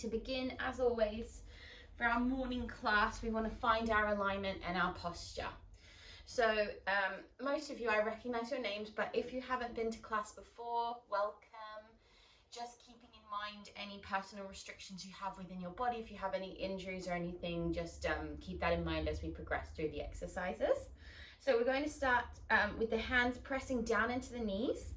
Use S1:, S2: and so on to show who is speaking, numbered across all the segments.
S1: To begin, as always, for our morning class, we want to find our alignment and our posture. So most of you, I recognize your names, but if you haven't been to class before, welcome. Just keeping in mind any personal restrictions you have within your body. If you have any injuries or anything, just keep that in mind as we progress through the exercises. So we're going to start with the hands pressing down into the knees,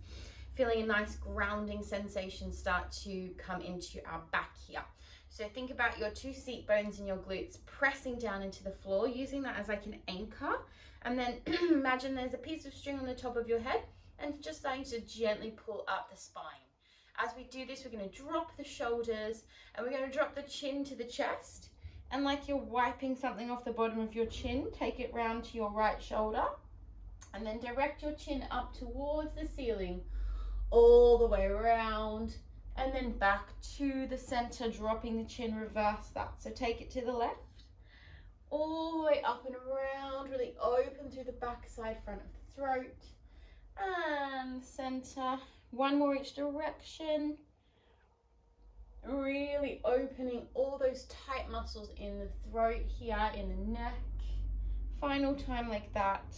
S1: feeling a nice grounding sensation start to come into our back here. So think about your two seat bones and your glutes pressing down into the floor, using that as like an anchor. And then imagine there's a piece of string on the top of your head and just starting to gently pull up the spine. As we do this, we're going to drop the shoulders and we're going to drop the chin to the chest. And like you're wiping something off the bottom of your chin, take it round to your right shoulder and then direct your chin up towards the ceiling, all the way around and then back to the center, dropping the chin, reverse that. So take it to the left, all the way up and around, really open through the back side, front of the throat and center. One more each direction. Really opening all those tight muscles in the throat here, in the neck. Final time like that.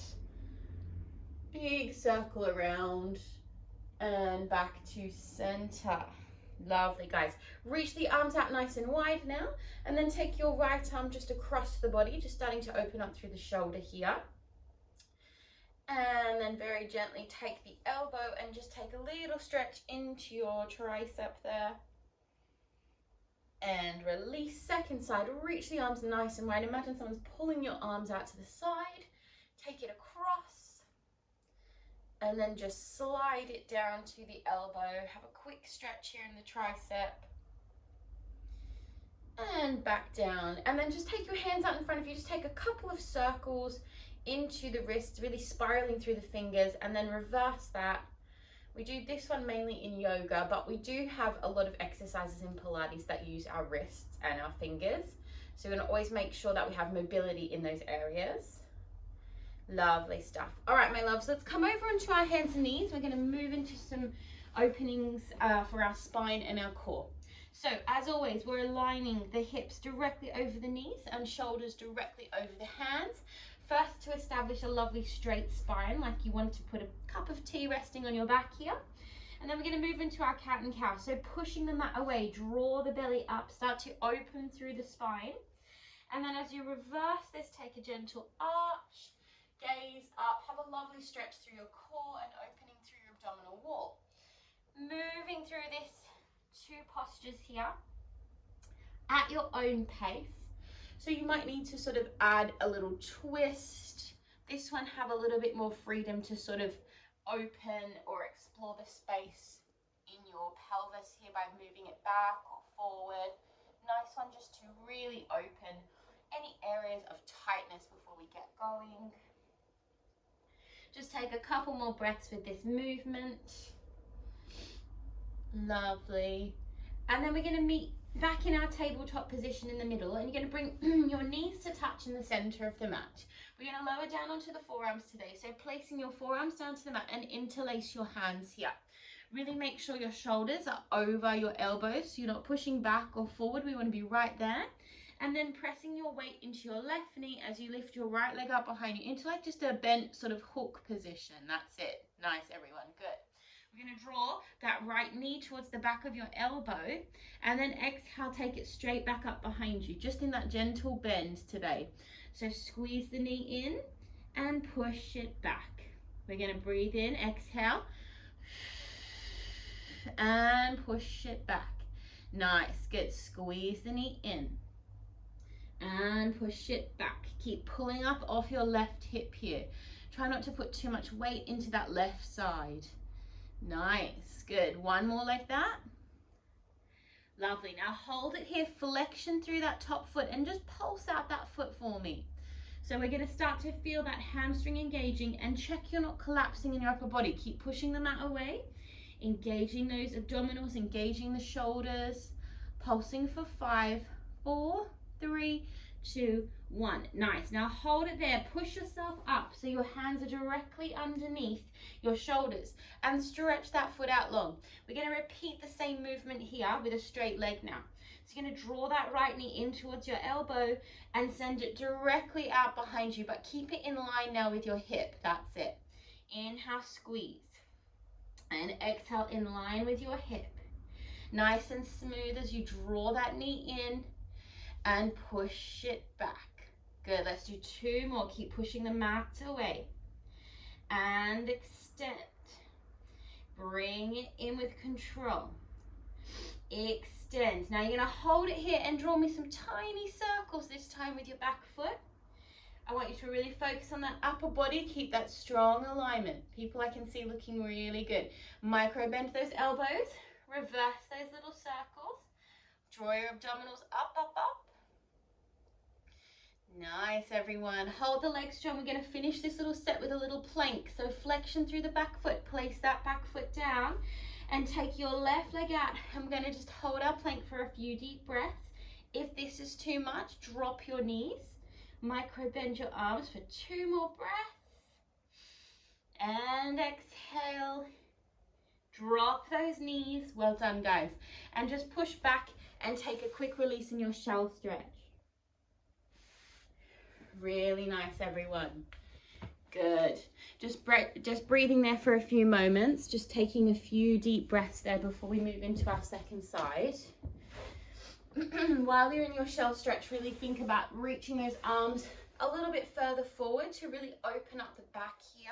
S1: Big circle around and back to center. Lovely, guys. Reach the arms out nice and wide now, and then take your right arm just across the body, just starting to open up through the shoulder here. And then very gently take the elbow and just take a little stretch into your tricep there. And release. Second side, reach the arms nice and wide. Imagine someone's pulling your arms out to the side. Take it across. And then just slide it down to the elbow. Have a quick stretch here in the tricep. And back down. And then just take your hands out in front of you. Just take a couple of circles into the wrists, really spiraling through the fingers, and then reverse that. We do this one mainly in yoga, but we do have a lot of exercises in Pilates that use our wrists and our fingers. So we're going to always make sure that we have mobility in those areas. Lovely stuff. All right, my loves, let's come over onto our hands and knees. We're going to move into some openings for our spine and our core. So as always, we're aligning the hips directly over the knees and shoulders directly over the hands. First, to establish a lovely straight spine, like you want to put a cup of tea resting on your back here. And then we're going to move into our cat and cow. So pushing the mat away, draw the belly up, start to open through the spine. And then as you reverse this, take a gentle arch, gaze up, have a lovely stretch through your core and opening through your abdominal wall. Moving through this two postures here at your own pace. So you might need to sort of add a little twist. This one have a little bit more freedom to sort of open or explore the space in your pelvis here by moving it back or forward. Nice one just to really open any areas of tightness before we get going. Just take a couple more breaths with this movement. Lovely. And then we're going to meet back in our tabletop position in the middle, and you're going to bring your knees to touch in the center of the mat. We're going to lower down onto the forearms today. So placing your forearms down to the mat and interlace your hands here. Really make sure your shoulders are over your elbows, so you're not pushing back or forward. We want to be right there. And then pressing your weight into your left knee as you lift your right leg up behind you into like just a bent sort of hook position. That's it. Nice, everyone. Good. We're going to draw that right knee towards the back of your elbow, and then exhale, take it straight back up behind you, just in that gentle bend today. So squeeze the knee in and push it back. We're going to breathe in, exhale, and push it back. Nice, good. Squeeze the knee in and push it back. Keep pulling up off your left hip here. Try not to put too much weight into that left side. Nice, good. One more like that. Lovely. Now hold it here, flexion through that top foot and just pulse out that foot for me. So we're going to start to feel that hamstring engaging, and check you're not collapsing in your upper body. Keep pushing the mat away, engaging those abdominals, engaging the shoulders, pulsing for 5, 4, 3, 2, 1. Nice. Now hold it there. Push yourself up so your hands are directly underneath your shoulders and stretch that foot out long. We're going to repeat the same movement here with a straight leg now. So you're going to draw that right knee in towards your elbow and send it directly out behind you, but keep it in line now with your hip. That's it. Inhale, squeeze. And exhale in line with your hip. Nice and smooth as you draw that knee in and push it back. Good, let's do 2 more. Keep pushing the mat away. And extend. Bring it in with control. Extend. Now you're gonna hold it here and draw me some tiny circles this time with your back foot. I want you to really focus on that upper body. Keep that strong alignment. People I can see looking really good. Micro bend those elbows. Reverse those little circles. Draw your abdominals up, up, up. Nice, everyone. Hold the legs strong. We're going to finish this little set with a little plank. So flexion through the back foot. Place that back foot down and take your left leg out. I'm going to just hold our plank for a few deep breaths. If this is too much, drop your knees. Micro bend your arms for 2 more breaths. And exhale. Drop those knees. Well done, guys. And just push back and take a quick release in your shell stretch. Really nice, everyone. Good. Just breathing there for a few moments. Just taking a few deep breaths there before we move into our second side. While you're in your shell stretch, really think about reaching those arms a little bit further forward to really open up the back here.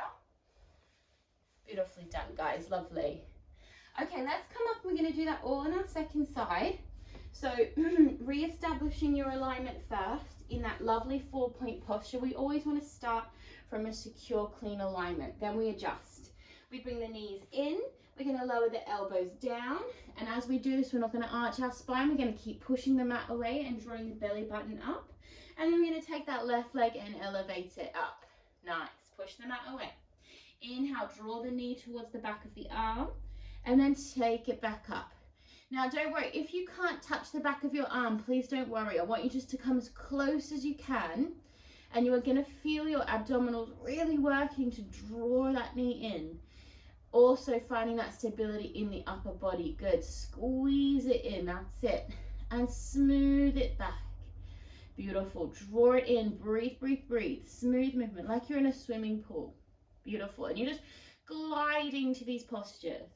S1: Beautifully done, guys. Lovely. Okay, let's come up. We're going to do that all on our second side. So re-establishing your alignment first in that lovely 4-point posture. We always want to start from a secure, clean alignment. Then we adjust. We bring the knees in. We're going to lower the elbows down. And as we do this, we're not going to arch our spine. We're going to keep pushing the mat away and drawing the belly button up. And then we're going to take that left leg and elevate it up. Nice. Push the mat away. Inhale, draw the knee towards the back of the arm. And then take it back up. Now, don't worry. If you can't touch the back of your arm, please don't worry. I want you just to come as close as you can. And you are going to feel your abdominals really working to draw that knee in. Also finding that stability in the upper body. Good. Squeeze it in. That's it. And smooth it back. Beautiful. Draw it in. Breathe, breathe, breathe. Smooth movement like you're in a swimming pool. Beautiful. And you're just gliding to these postures.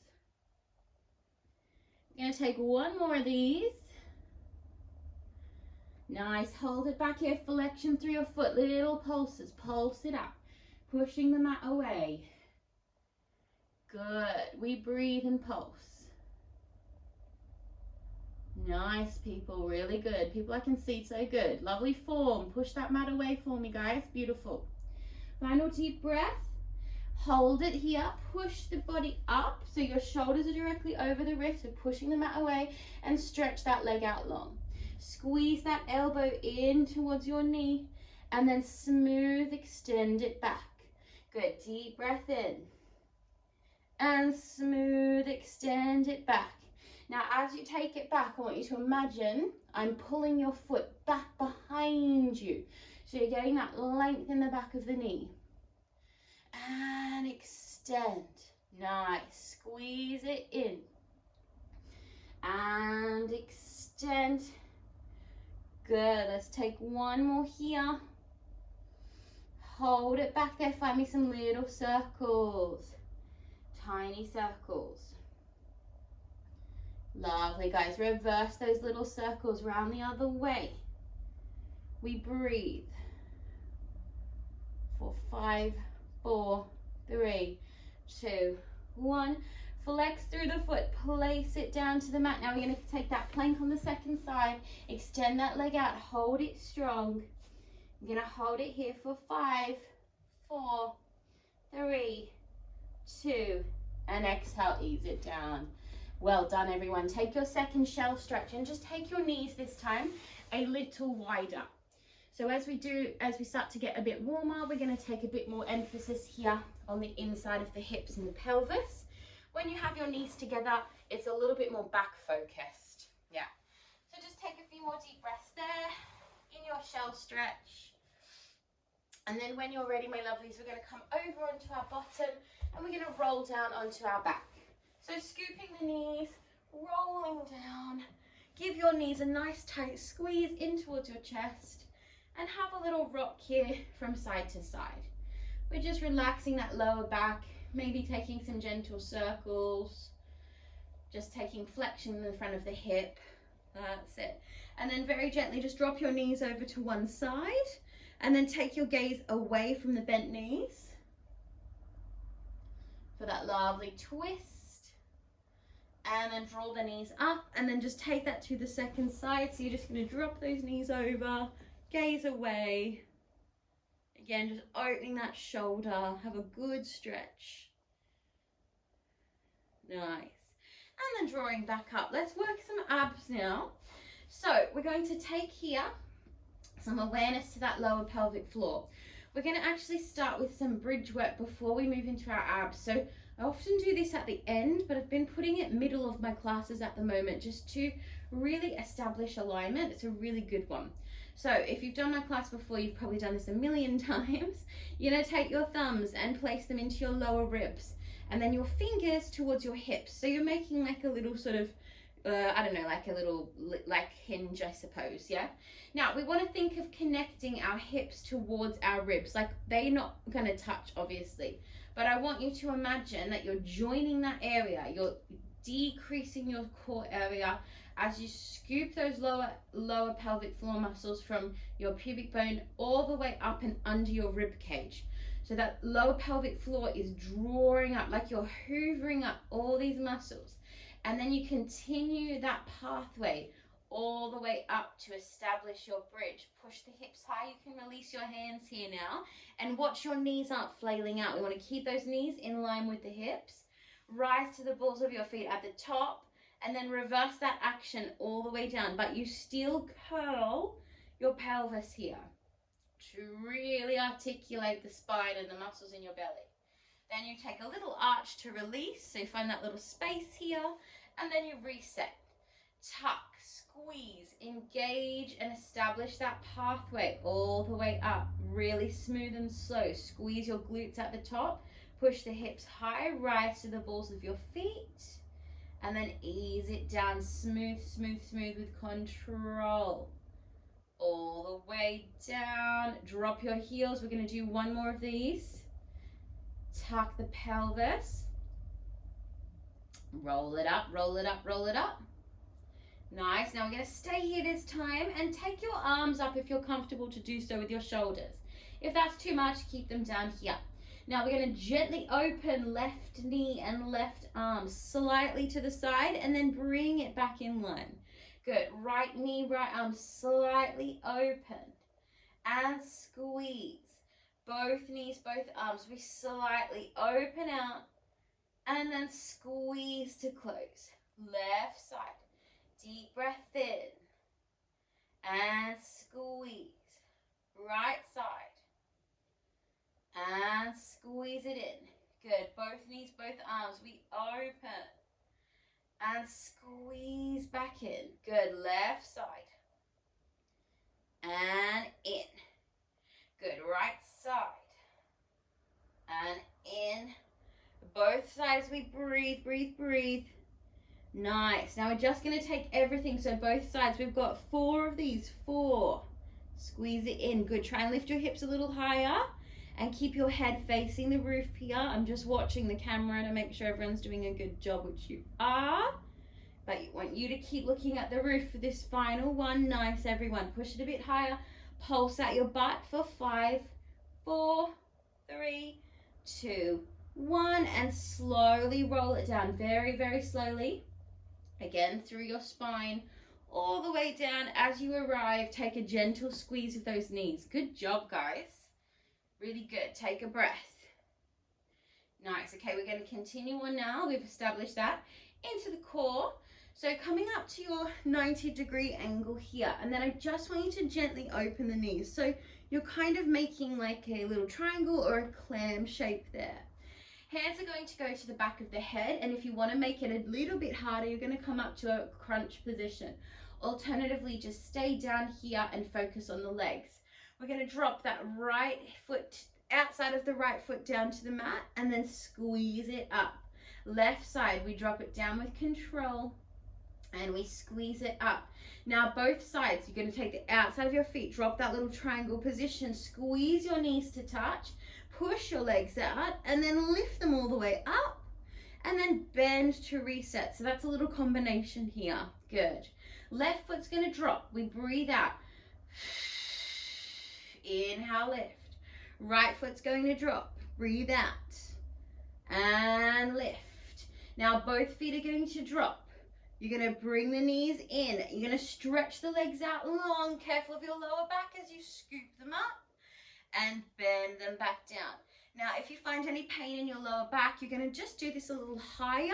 S1: I'm going to take 1 more of these. Nice. Hold it back here. Flexion through your foot. Little pulses. Pulse it up. Pushing the mat away. Good. We breathe and pulse. Nice, people. Really good. People I can see, so good. Lovely form. Push that mat away for me, guys. Beautiful. Final deep breath. Hold it here. Push the body up so your shoulders are directly over the wrist. So pushing the mat away and stretch that leg out long. Squeeze that elbow in towards your knee and then smooth, extend it back. Good. Deep breath in. And smooth, extend it back. Now, as you take it back, I want you to imagine I'm pulling your foot back behind you. So you're getting that length in the back of the knee. And extend. Nice. Squeeze it in. And extend. Good. Let's take 1 more here. Hold it back there. Find me some little circles. Tiny circles. Lovely, guys. Reverse those little circles round the other way. We breathe for 5, 4, 3, 2, 1. Flex through the foot. Place it down to the mat. Now we're going to take that plank on the second side. Extend that leg out. Hold it strong. I'm going to hold it here for 5, 4, 3, 2, and exhale, ease it down. Well done, everyone. Take your second shell stretch and just take your knees this time a little wider. So as we start to get a bit warmer, we're going to take a bit more emphasis here on the inside of the hips and the pelvis. When you have your knees together, it's a little bit more back focused. Yeah. So just take a few more deep breaths there in your soft shell stretch. And then when you're ready, my lovelies, we're going to come over onto our bottom and we're going to roll down onto our back. So scooping the knees, rolling down. Give your knees a nice tight squeeze in towards your chest and have a little rock here from side to side. We're just relaxing that lower back, maybe taking some gentle circles, just taking flexion in the front of the hip. That's it. And then very gently just drop your knees over to one side and then take your gaze away from the bent knees for that lovely twist. And then draw the knees up and then just take that to the second side. So you're just going to drop those knees over, gaze away. Again, just opening that shoulder, have a good stretch. Nice. And then drawing back up. Let's work some abs now. So we're going to take here some awareness to that lower pelvic floor. We're going to actually start with some bridge work before we move into our abs. So I often do this at the end, but I've been putting it middle of my classes at the moment just to really establish alignment. It's a really good one. So if you've done my class before, you've probably done this a million times. You're going to take your thumbs and place them into your lower ribs and then your fingers towards your hips. So you're making like a little sort of I don't know, like a little like hinge, I suppose. Yeah. Now we want to think of connecting our hips towards our ribs. Like they're not going to touch, obviously, but I want you to imagine that you're joining that area. You're decreasing your core area as you scoop those lower pelvic floor muscles from your pubic bone all the way up and under your rib cage. So that lower pelvic floor is drawing up, like you're hoovering up all these muscles. And then you continue that pathway all the way up to establish your bridge. Push the hips high. You can release your hands here now. And watch your knees aren't flailing out. We want to keep those knees in line with the hips. Rise to the balls of your feet at the top. And then reverse that action all the way down. But you still curl your pelvis here to really articulate the spine and the muscles in your belly. Then you take a little arch to release, so you find that little space here, and then you reset. Tuck, squeeze, engage, and establish that pathway all the way up. Really smooth and slow. Squeeze your glutes at the top, push the hips high, rise to the balls of your feet, and then ease it down. Smooth, smooth, smooth with control. All the way down. Drop your heels. We're going to do one more of these. Tuck the pelvis, roll it up, roll it up, roll it up. Nice. Now we're going to stay here this time and take your arms up if you're comfortable to do so with your shoulders. If that's too much, keep them down here. Now we're going to gently open left knee and left arm slightly to the side and then bring it back in line. Good. Right knee, right arm slightly open and squeeze. Both knees, both arms, we slightly open out and then squeeze to close. Left side, deep breath in and squeeze. Right side and squeeze it in. Good, both knees, both arms, we open and squeeze back in. Good, left side and in. Good, right side and in. Both sides we breathe, breathe, breathe. Nice. Now we're just going to take everything. So both sides, we've got 4 of these. 4. Squeeze it in. Good. Try and lift your hips a little higher and keep your head facing the roof here. I'm just watching the camera to make sure everyone's doing a good job, which you are. But I want you to keep looking at the roof for this final one. Nice, everyone. Push it a bit higher. Pulse out your butt for 5, 4, 3, 2, 1, and slowly roll it down. Very, very slowly. Again, through your spine, all the way down. As you arrive, take a gentle squeeze of those knees. Good job, guys. Really good. Take a breath. Nice. Okay, we're going to continue on now. We've established that. Into the core. So coming up to your 90-degree angle here, and then I just want you to gently open the knees. So you're kind of making like a little triangle or a clam shape there. Hands are going to go to the back of the head, and if you want to make it a little bit harder, you're going to come up to a crunch position. Alternatively, just stay down here and focus on the legs. We're going to drop that right foot, outside of the right foot down to the mat, and then squeeze it up. Left side, we drop it down with control and we squeeze it up. Now both sides, you're going to take the outside of your feet, drop that little triangle position, squeeze your knees to touch, push your legs out, and then lift them all the way up, and then bend to reset. So that's a little combination here. Good. Left foot's going to drop. We breathe out. Inhale, lift. Right foot's going to drop. Breathe out and lift. Now both feet are going to drop. You're going to bring the knees in. You're going to stretch the legs out long. Careful of your lower back as you scoop them up and bend them back down. Now, if you find any pain in your lower back, you're going to just do this a little higher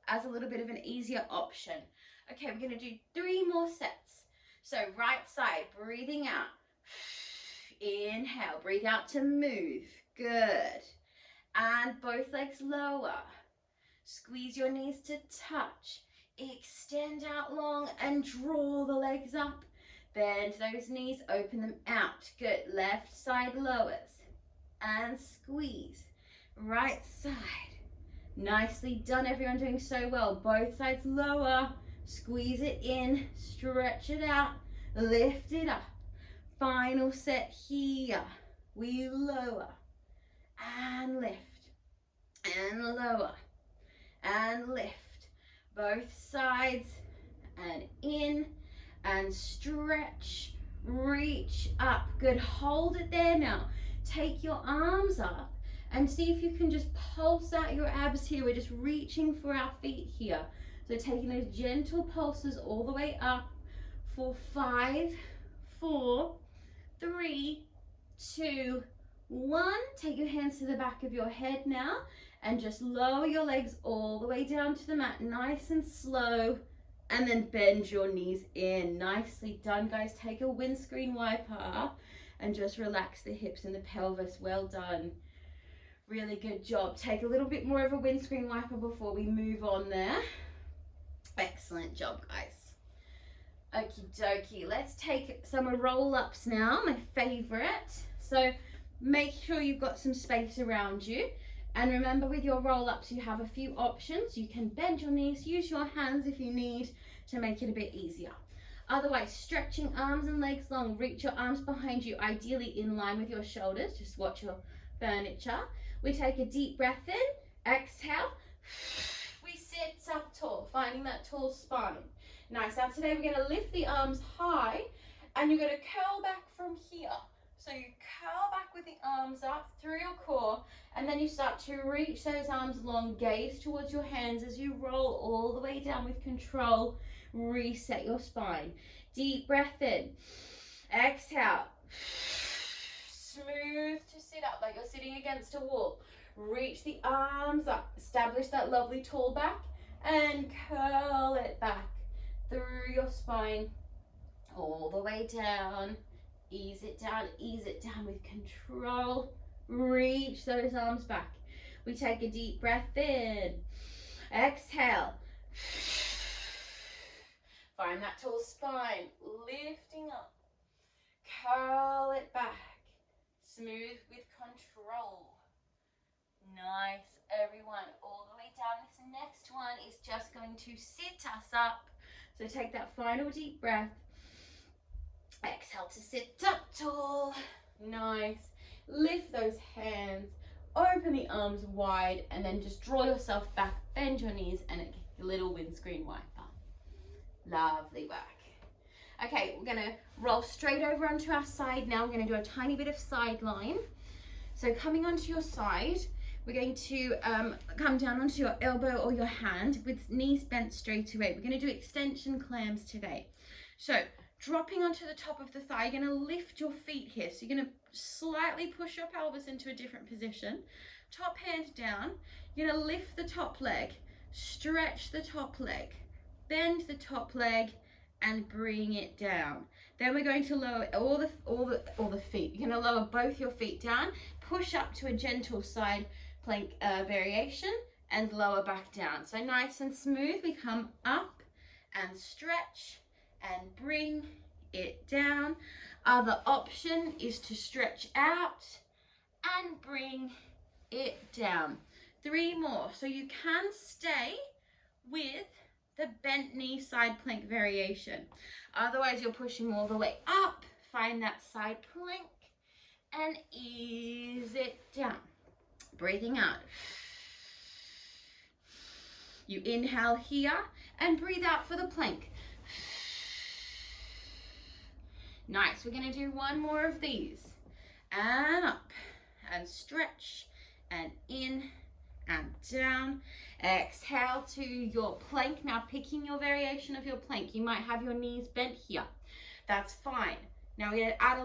S1: as a little bit of an easier option. Okay, we're going to do 3 more sets. So right side, breathing out. Inhale, breathe out to move. Good. And both legs lower. Squeeze your knees to touch. Extend out long and draw the legs up. Bend those knees, open them out. Good. Left side lowers and squeeze. Right side. Nicely done, everyone, doing so well. Both sides lower. Squeeze it in, stretch it out, lift it up. Final set here. We lower and lift and lower and lift. Both sides and in and stretch, reach up. Good, hold it there now. Take your arms up and see if you can just pulse out your abs here. We're just reaching for our feet here. So taking those gentle pulses all the way up for 5, 4, 3, 2, 1. Take your hands to the back of your head now and just lower your legs all the way down to the mat, nice and slow, and then bend your knees in. Nicely done, guys. Take a windscreen wiper and just relax the hips and the pelvis. Well done. Really good job. Take a little bit more of a windscreen wiper before we move on there. Excellent job, guys. Okie dokie. Let's take some roll-ups now, my favorite. So make sure you've got some space around you. And remember, with your roll-ups, you have a few options. You can bend your knees, use your hands if you need to make it a bit easier. Otherwise, stretching arms and legs long, reach your arms behind you, ideally in line with your shoulders. Just watch your furniture. We take a deep breath in, exhale. We sit up tall, finding that tall spine. Nice. Now today we're going to lift the arms high and you're going to curl back from here. So you curl back with the arms up through your core, and then you start to reach those arms long, gaze towards your hands as you roll all the way down with control. Reset your spine. Deep breath in. Exhale. Smooth to sit up like you're sitting against a wall. Reach the arms up. Establish that lovely tall back and curl it back through your spine all the way down. Ease it down with control. Reach those arms back. We take a deep breath in. Exhale. Find that tall spine. Lifting up. Curl it back. Smooth with control. Nice, everyone. All the way down. This next one is just going to sit us up. So take that final deep breath. Exhale to sit up tall. Nice. Lift those hands. Open the arms wide and then just draw yourself back. Bend your knees and a little windscreen wiper. Lovely work. Okay, we're going to roll straight over onto our side now. We're going to do a tiny bit of side line. So coming onto your side, we're going to come down onto your elbow or your hand with knees bent straight away. We're going to do extension clams today. So dropping onto the top of the thigh, you're going to lift your feet here. So you're going to slightly push your pelvis into a different position. Top hand down. You're going to lift the top leg, stretch the top leg, bend the top leg, and bring it down. Then we're going to lower all the feet. You're going to lower both your feet down, push up to a gentle side plank variation, and lower back down. So nice and smooth. We come up and stretch and bring it down. Other option is to stretch out and bring it down. 3 more. So you can stay with the bent knee side plank variation. Otherwise, you're pushing all the way up. Find that side plank and ease it down. Breathing out. You inhale here and breathe out for the plank. Nice. We're going to do 1 more of these. And up and stretch and in and down. Exhale to your plank. Now picking your variation of your plank. You might have your knees bent here. That's fine. Now we're going to add a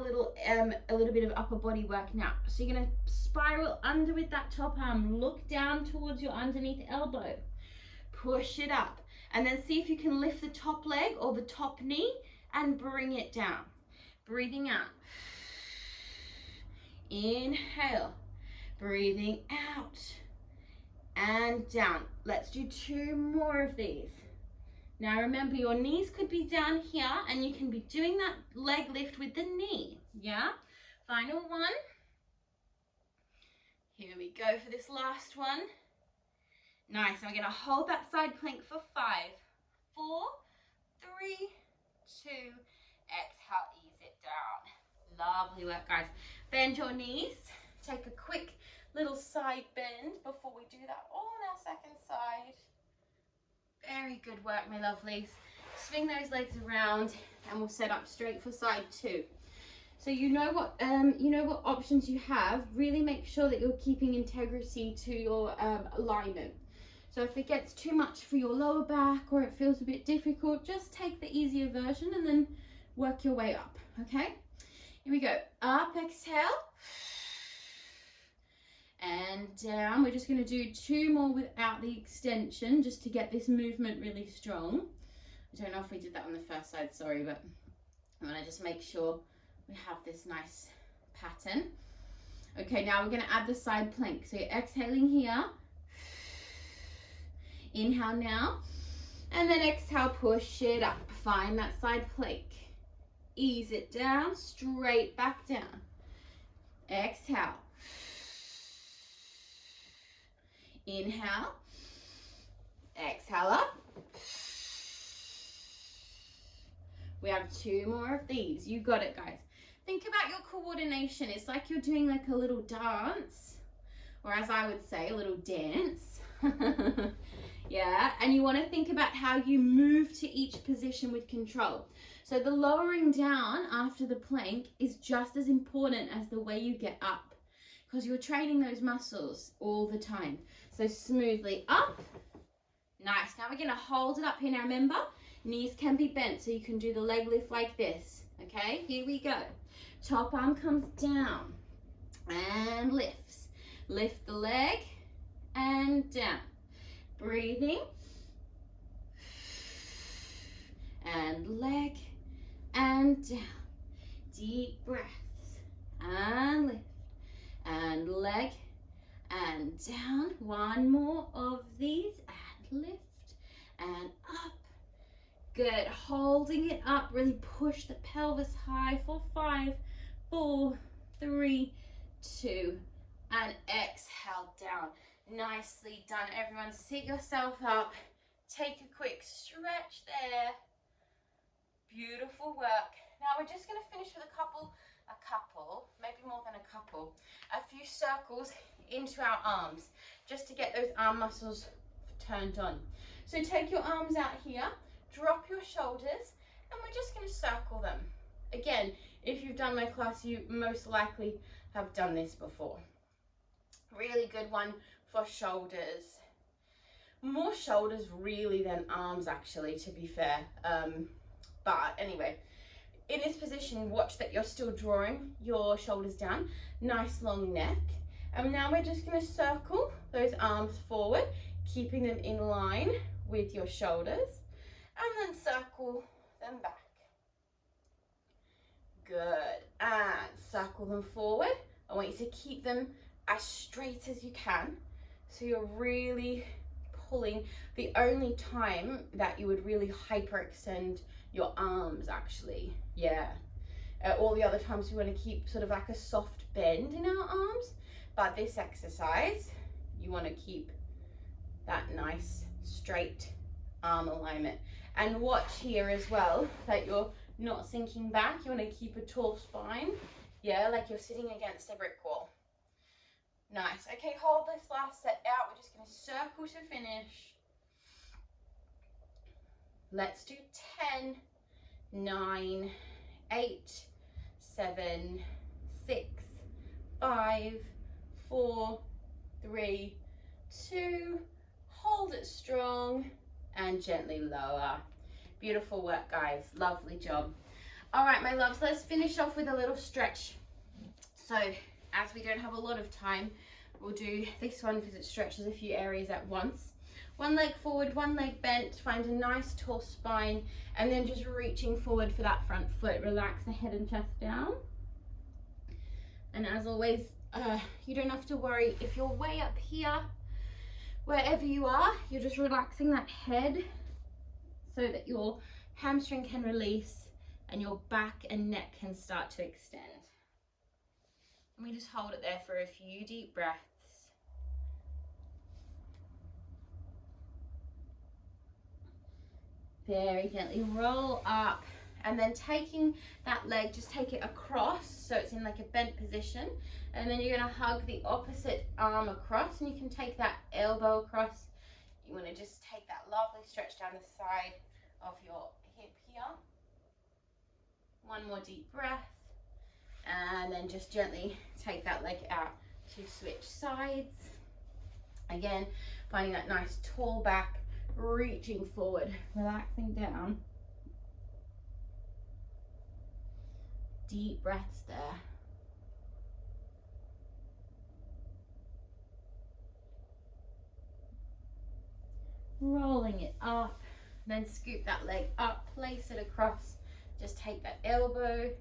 S1: little bit of upper body work now. So you're going to spiral under with that top arm. Look down towards your underneath elbow. Push it up. And then see if you can lift the top leg or the top knee and bring it down. Breathing out. Inhale. Breathing out. And down. Let's do 2 more of these. Now remember, your knees could be down here and you can be doing that leg lift with the knee. Yeah? Final one. Here we go for this last one. Nice. I'm going to hold that side plank for 5, 4, 3, 2. Exhale, ease it down. Lovely work, guys. Bend your knees. Take a quick little side bend before we do that all on our second side. Very good work, my lovelies. Swing those legs around and we'll set up straight for side 2. So you know what options you have. Really make sure that you're keeping integrity to your alignment. So if it gets too much for your lower back or it feels a bit difficult, just take the easier version and then work your way up, okay? Here we go. Up, exhale. And down. We're just going to do 2 more without the extension just to get this movement really strong. I don't know if we did that on the first side, sorry, but I'm going to just make sure we have this nice pattern. Okay, now we're going to add the side plank. So you're exhaling here. Inhale now. And then exhale, push it up. Find that side plank. Ease it down, straight back down. Exhale. Inhale. Exhale up. We have 2 more of these. You got it, guys. Think about your coordination. It's like you're doing like a little dance, or as I would say, a little dance. Yeah, and you want to think about how you move to each position with control. So the lowering down after the plank is just as important as the way you get up, because you're training those muscles all the time. So smoothly up. Nice. Now we're going to hold it up here. Now remember, knees can be bent, so you can do the leg lift like this. Okay, here we go. Top arm comes down and lifts. Lift the leg and down. Breathing. And leg and down. Deep breaths. And lift. And leg and down. 1 more of these. And lift. And up. Good. Holding it up. Really push the pelvis high for 5, 4, 3, 2. And exhale down. Nicely done, everyone. Sit yourself up. Take a quick stretch there. Beautiful work. Now we're just going to finish with a couple, maybe more than a couple, a few circles into our arms, just to get those arm muscles turned on. So take your arms out here, drop your shoulders, and we're just going to circle them. Again, if you've done my class, you most likely have done this before. Really good one for shoulders. More shoulders really than arms, actually, to be fair. But anyway, in this position, watch that you're still drawing your shoulders down. Nice long neck. And now we're just going to circle those arms forward, keeping them in line with your shoulders, and then circle them back. Good. And circle them forward. I want you to keep them as straight as you can. So you're really pulling. The only time that you would really hyperextend your arms actually. Yeah. All the other times we want to keep sort of like a soft bend in our arms, but this exercise, you want to keep that nice straight arm alignment. And watch here as well that you're not sinking back. You want to keep a tall spine. Yeah, like you're sitting against a brick wall. Nice. Okay, hold this last set out. We're just going to circle to finish. Let's do 10, 9, 8, 7, 6, 5, 4, 3, 2, hold it strong and gently lower. Beautiful work, guys. Lovely job. All right, my loves, let's finish off with a little stretch. So as we don't have a lot of time, we'll do this one because it stretches a few areas at once. One leg forward, one leg bent, find a nice tall spine, and then just reaching forward for that front foot. Relax the head and chest down. And as always, you don't have to worry if you're way up here, wherever you are, you're just relaxing that head so that your hamstring can release and your back and neck can start to extend. And we just hold it there for a few deep breaths. Very gently roll up, and then taking that leg, just take it across so it's in like a bent position, and then you're going to hug the opposite arm across, and you can take that elbow across. You want to just take that lovely stretch down the side of your hip here. One more deep breath, and then just gently take that leg out to switch sides. Again, finding that nice tall back, reaching forward, relaxing down. Deep breaths there. Rolling it up, then scoop that leg up, place it across. Just take that elbow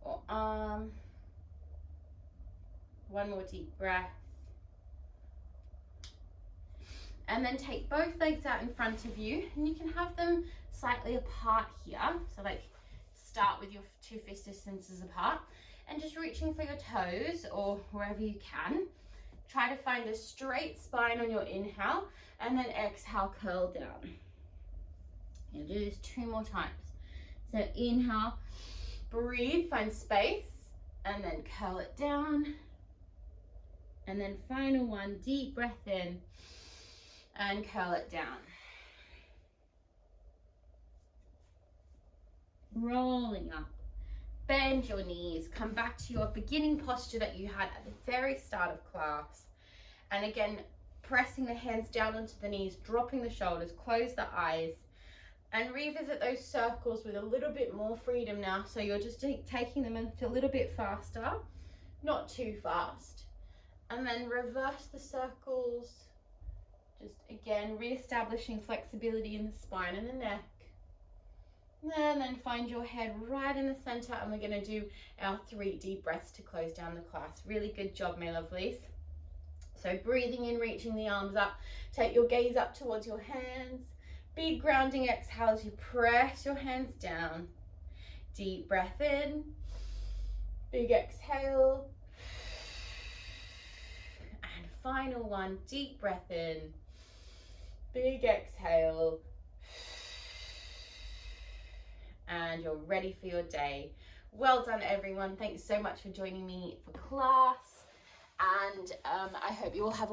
S1: or arm. One more deep breath. And then take both legs out in front of you, and you can have them slightly apart here. So like start with your two fist distances apart and just reaching for your toes or wherever you can. Try to find a straight spine on your inhale, and then exhale, curl down. You'll do this 2 more times. So inhale, breathe, find space, and then curl it down. And then final one, deep breath in and curl it down. Rolling up. Bend your knees, come back to your beginning posture that you had at the very start of class. And again, pressing the hands down onto the knees, dropping the shoulders, close the eyes, and revisit those circles with a little bit more freedom now. So you're just taking them a little bit faster, not too fast. And then reverse the circles. Just again, re-establishing flexibility in the spine and the neck. And then find your head right in the center, and we're going to do our 3 deep breaths to close down the class. Really good job, my lovelies. So breathing in, reaching the arms up. Take your gaze up towards your hands. Big grounding exhale as you press your hands down. Deep breath in. Big exhale. And final one, deep breath in. Big exhale. And you're ready for your day. Well done, everyone. Thanks so much for joining me for class. And I hope you all have a